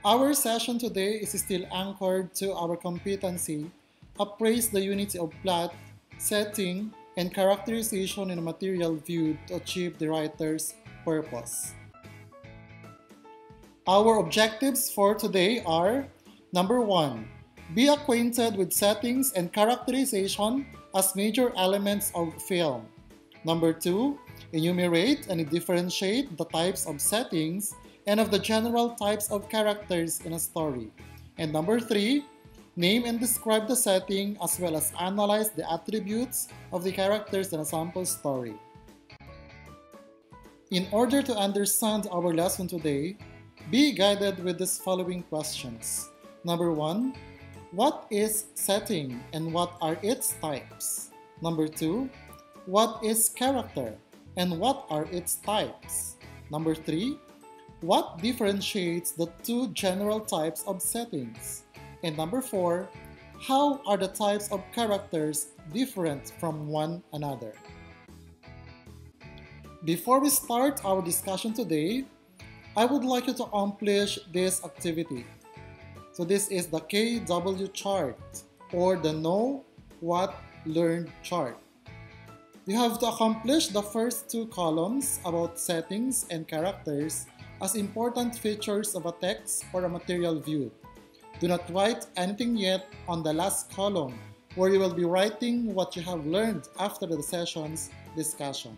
Our session today is still anchored to our competency, appraise the unity of plot, setting, and characterization in a material viewed to achieve the writer's purpose. Our objectives for today are: number 1, be acquainted with settings and characterization as major elements of film. Number 2, enumerate and differentiate the types of settings and of the general types of characters in a story. And number 3, name and describe the setting as well as analyze the attributes of the characters in a sample story. In order to understand our lesson today, be guided with these following questions. Number 1, what is setting and what are its types? Number 2, what is character and what are its types? Number 3, what differentiates the two general types of settings? And number 4, how are the types of characters different from one another? Before we start our discussion today, I would like you to accomplish this activity. So this is the KW chart or the Know, What, Learned chart. You have to accomplish the first two columns about settings and characters as important features of a text or a material viewed. Do not write anything yet on the last column, where you will be writing what you have learned after the session's discussion.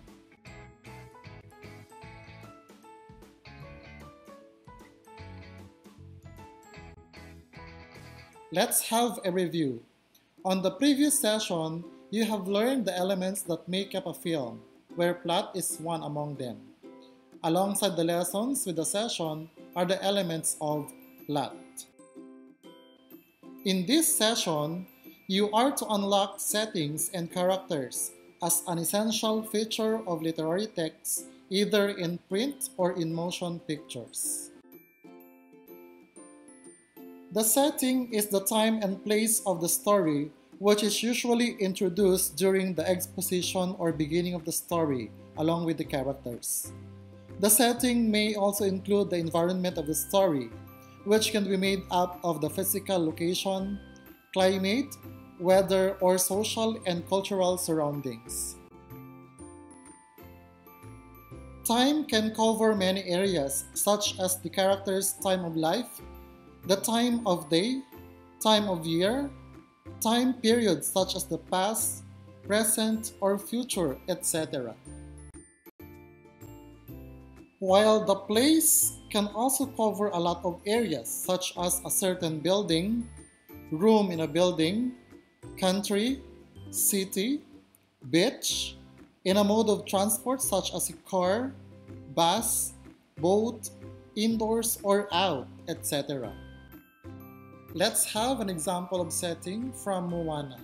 Let's have a review. On the previous session, you have learned the elements that make up a film, where plot is one among them. Alongside the lessons with the session are the elements of plot. In this session, you are to unlock settings and characters as an essential feature of literary text, either in print or in motion pictures. The setting is the time and place of the story, which is usually introduced during the exposition or beginning of the story, along with the characters. The setting may also include the environment of the story, which can be made up of the physical location, climate, weather, or social and cultural surroundings. Time can cover many areas, such as the character's time of life, the time of day, time of year, time periods such as the past, present, or future, etc. While the place can also cover a lot of areas such as a certain building, room in a building, country, city, beach, in a mode of transport such as a car, bus, boat, indoors or out, etc. Let's have an example of setting from Moana.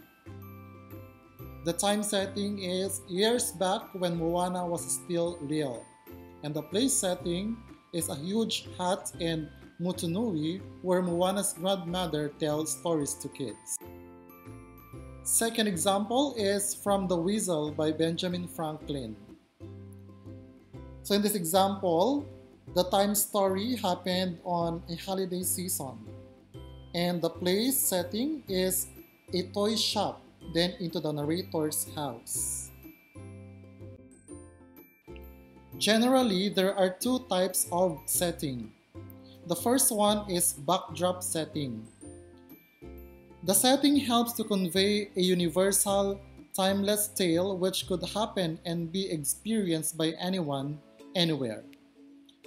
The time setting is years back when Moana was still real, and the place setting is a huge hut in Motunui where Moana's grandmother tells stories to kids. Second example is from The Weasel by Benjamin Franklin. So in this example, the time story happened on a holiday season, and the place setting is a toy shop, then into the narrator's house. Generally, there are two types of setting. The first one is backdrop setting. The setting helps to convey a universal, timeless tale which could happen and be experienced by anyone, anywhere.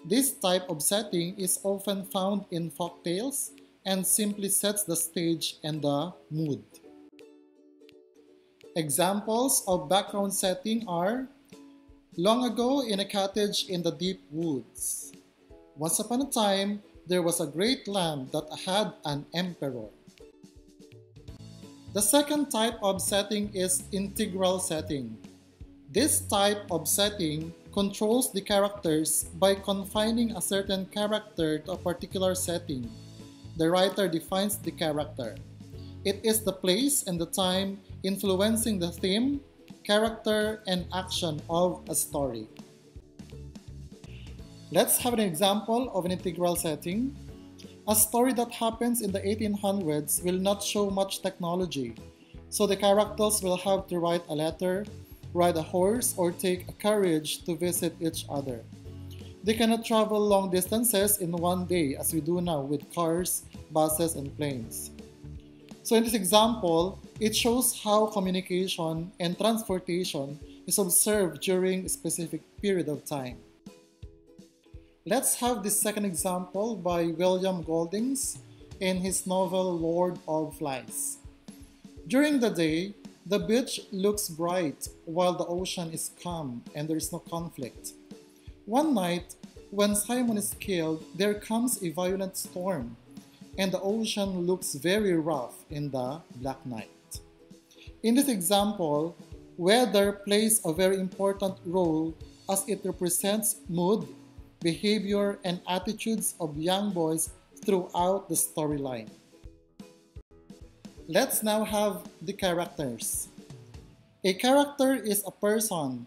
This type of setting is often found in folktales and simply sets the stage and the mood. Examples of background setting are: long ago in a cottage in the deep woods. Once upon a time, there was a great land that had an emperor. The second type of setting is integral setting. This type of setting controls the characters by confining a certain character to a particular setting. The writer defines the character. It is the place and the time influencing the theme, character, and action of a story. Let's have an example of an integral setting. A story that happens in the 1800s will not show much technology, so the characters will have to write a letter, ride a horse, or take a carriage to visit each other. They cannot travel long distances in one day as we do now with cars, buses, and planes. So in this example, it shows how communication and transportation is observed during a specific period of time. Let's have this second example by William Goldings in his novel Lord of Flies. During the day, the beach looks bright while the ocean is calm and there is no conflict. One night, when Simon is killed, there comes a violent storm, and the ocean looks very rough in the black night. In this example, weather plays a very important role as it represents mood, behavior, and attitudes of young boys throughout the storyline. Let's now have the characters. A character is a person,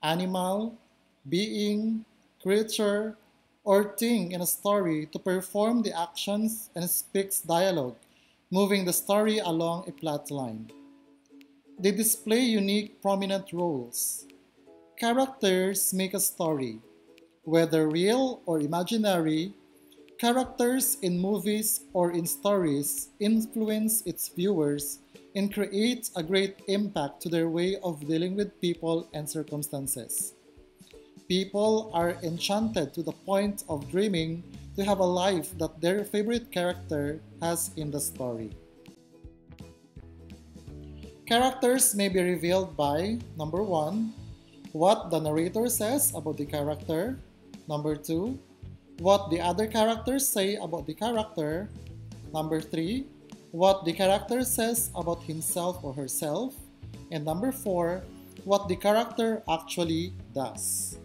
animal, being, creature, or thing in a story to perform the actions and speaks dialogue, moving the story along a plot line. They display unique, prominent roles. Characters make a story. Whether real or imaginary, characters in movies or in stories influence its viewers and create a great impact to their way of dealing with people and circumstances. People are enchanted to the point of dreaming to have a life that their favorite character has in the story. Characters may be revealed by, number 1, what the narrator says about the character. Number 2, what the other characters say about the character. Number 3, what the character says about himself or herself. And number 4, what the character actually does.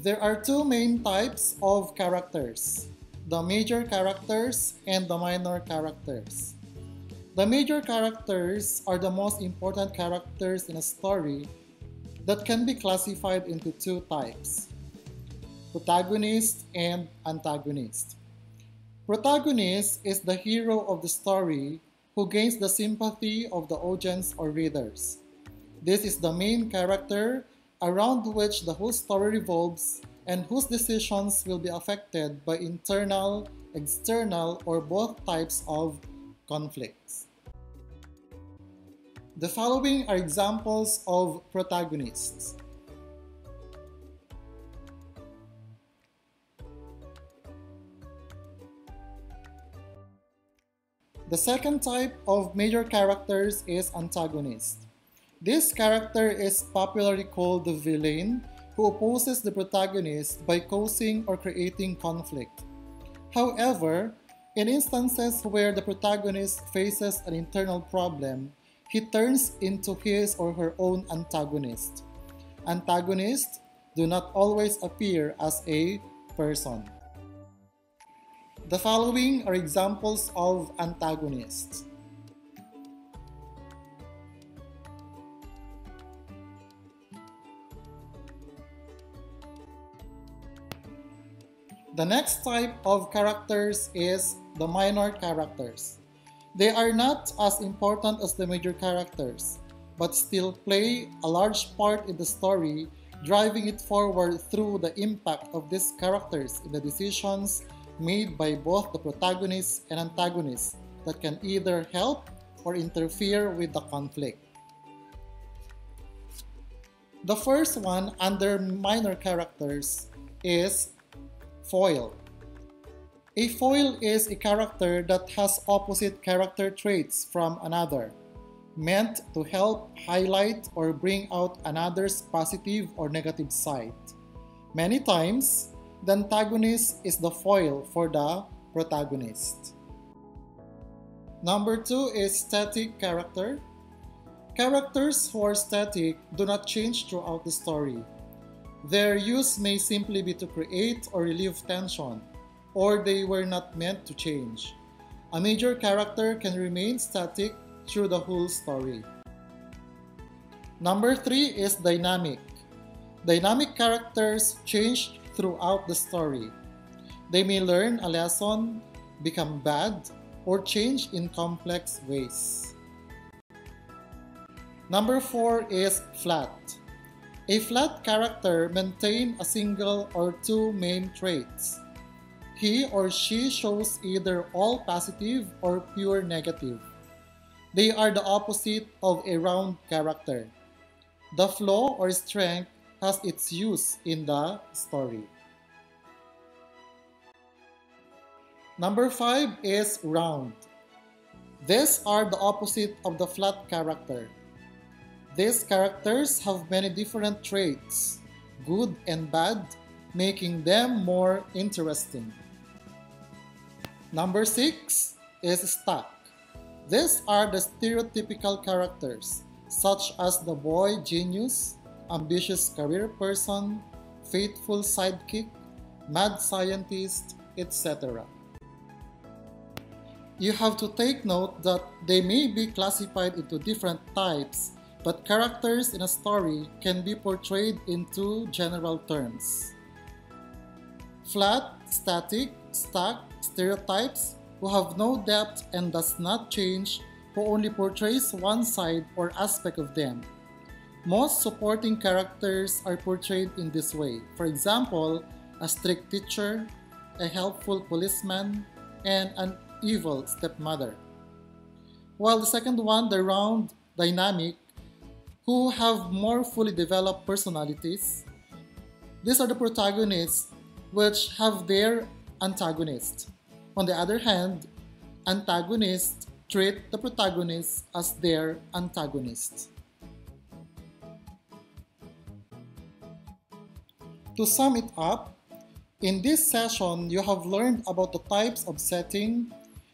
There are two main types of characters, the major characters and the minor characters. The major characters are the most important characters in a story that can be classified into two types, protagonist and antagonist. Protagonist is the hero of the story who gains the sympathy of the audience or readers. This is the main character around which the whole story revolves and whose decisions will be affected by internal, external, or both types of conflicts. The following are examples of protagonists. The second type of major characters is antagonist. This character is popularly called the villain who opposes the protagonist by causing or creating conflict. However, in instances where the protagonist faces an internal problem, he turns into his or her own antagonist. Antagonists do not always appear as a person. The following are examples of antagonists. The next type of characters is the minor characters. They are not as important as the major characters, but still play a large part in the story, driving it forward through the impact of these characters in the decisions made by both the protagonist and antagonist that can either help or interfere with the conflict. The first one under minor characters is foil. A foil is a character that has opposite character traits from another, meant to help highlight or bring out another's positive or negative side. Many times, the antagonist is the foil for the protagonist. Number 2 is static character. Characters who are static do not change throughout the story. Their use may simply be to create or relieve tension, or they were not meant to change. A major character can remain static through the whole story. Number 3 is dynamic. Dynamic characters change throughout the story. They may learn a lesson, become bad, or change in complex ways. Number 4 is flat. A flat character maintains a single or two main traits. He or she shows either all positive or pure negative. They are the opposite of a round character. The flaw or strength has its use in the story. Number 5 is round. These are the opposite of the flat character. These characters have many different traits, good and bad, making them more interesting. Number 6 is stuck. These are the stereotypical characters, such as the boy genius, ambitious career person, faithful sidekick, mad scientist, etc. You have to take note that they may be classified into different types, but characters in a story can be portrayed in two general terms. Flat, static, stuck, stereotypes who have no depth and does not change, who only portrays one side or aspect of them. Most supporting characters are portrayed in this way. For example, a strict teacher, a helpful policeman, and an evil stepmother. While the second one, the round, dynamic, who have more fully developed personalities. These are the protagonists which have their antagonists. On the other hand, antagonists treat the protagonists as their antagonists. To sum it up, in this session, you have learned about the types of setting,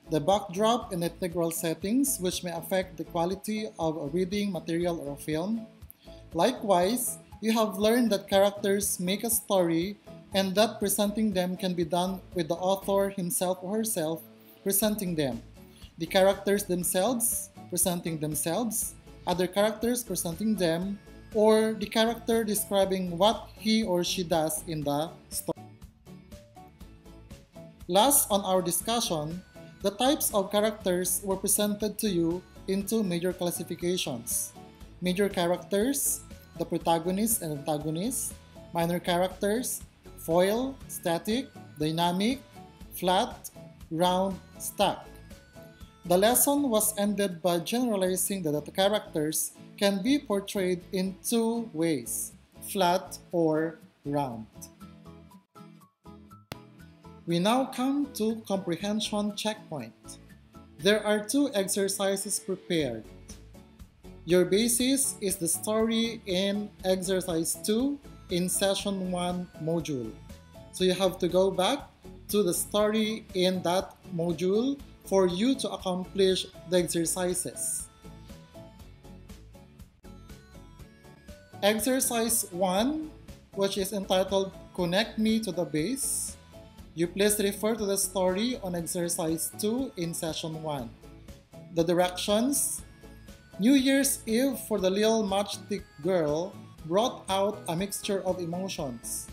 the backdrop and integral settings which may affect the quality of a reading material or a film. Likewise, you have learned that characters make a story and that presenting them can be done with the author himself or herself presenting them. The characters themselves presenting themselves, other characters presenting them, or the character describing what he or she does in the story. Last on our discussion, the types of characters were presented to you in two major classifications. Major characters, the protagonist and antagonist. Minor characters, foil, static, dynamic, flat, round, stuck. The lesson was ended by generalizing that the characters can be portrayed in two ways, flat or round. We now come to Comprehension Checkpoint. There are two exercises prepared. Your basis is the story in Exercise 2 in Session 1 module. So you have to go back to the story in that module for you to accomplish the exercises. Exercise 1, which is entitled Connect Me to the Base. You please refer to the story on Exercise 2 in Session 1. The directions: New Year's Eve for the little matchstick girl brought out a mixture of emotions.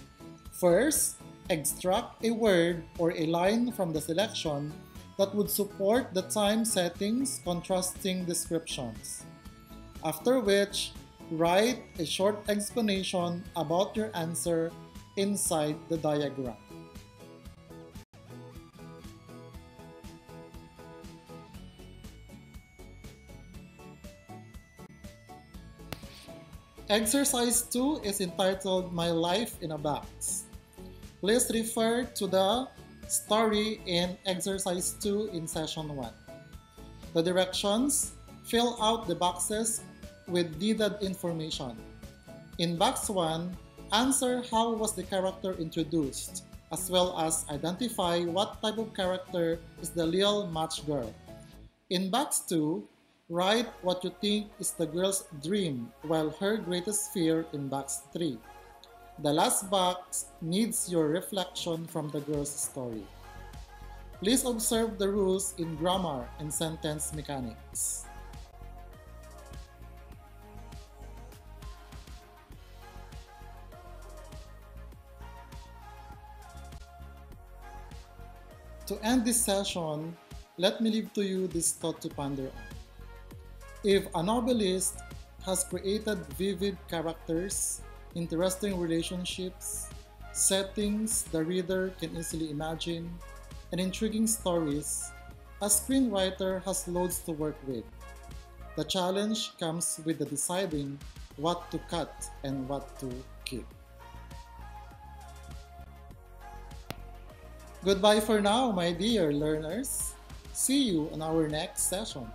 First, extract a word or a line from the selection that would support the time settings contrasting descriptions. After which, write a short explanation about your answer inside the diagram. Exercise 2 is entitled My Life in a Box. Please refer to the story in Exercise 2 in Session 1. The directions: fill out the boxes with needed information. In Box 1, answer how was the character introduced, as well as identify what type of character is the little match girl. In Box 2, write what you think is the girl's dream while her greatest fear in Box 3. The last box needs your reflection from the girl's story. Please observe the rules in grammar and sentence mechanics. To end this session, let me leave to you this thought to ponder on. If a novelist has created vivid characters, interesting relationships, settings the reader can easily imagine, and intriguing stories, a screenwriter has loads to work with. The challenge comes with the deciding what to cut and what to keep. Goodbye for now, my dear learners. See you on our next session.